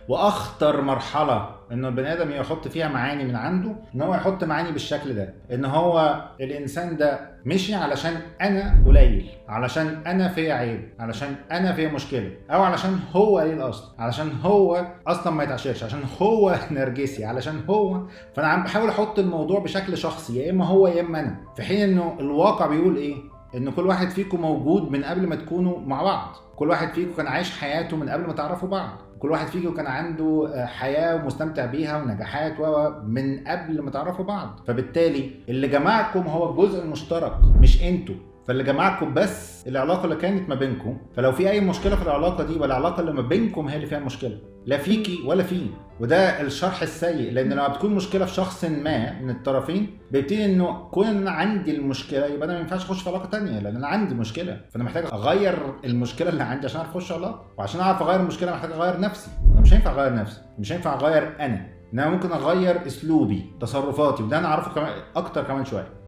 واخطر مرحله انه البني ادم يحط فيها معاني من عنده، ان هو يحط معاني بالشكل ده، ان هو الانسان ده مشي علشان انا قليل، علشان انا فيا عيب، علشان انا فيا مشكله، او علشان هو قليل الاصل، علشان هو اصلا ما يتعشرش، عشان هو نرجسي، علشان هو. فانا عم بحاول احط الموضوع بشكل شخصي، يا اما هو يا اما انا، في حين انه الواقع بيقول ايه؟ ان كل واحد فيكم موجود من قبل ما تكونوا مع بعض، كل واحد فيكم كان عايش حياته من قبل ما تعرفوا بعض، كل واحد فيكم كان عنده حياة ومستمتع بيها ونجاحات من قبل ما تعرفوا بعض. فبالتالي اللي جمعكم هو الجزء المشترك مش انتوا، فاللي جمعكم بس العلاقة اللي كانت ما بينكم. فلو في اي مشكلة في العلاقة دي، والعلاقة اللي ما بينكم هي اللي فيها مشكلة، لا فيكي ولا فيه. وده الشرح السيء، لان لما بتكون مشكله في شخص ما من الطرفين، بيبتدي انه كون ان انا عندي المشكله يبقى انا ما ينفعش اخش في علاقه تانية، لان انا عندي مشكله، فانا محتاج اغير المشكله اللي عندي عشان اعرف اخش علاقه. وعشان اعرف اغير المشكله محتاج اغير نفسي. انا مش هينفع اغير نفسي، مش هينفع اغير انا، انما ممكن اغير اسلوبي، تصرفاتي، وده انا اعرفه كمان اكتر كمان شويه.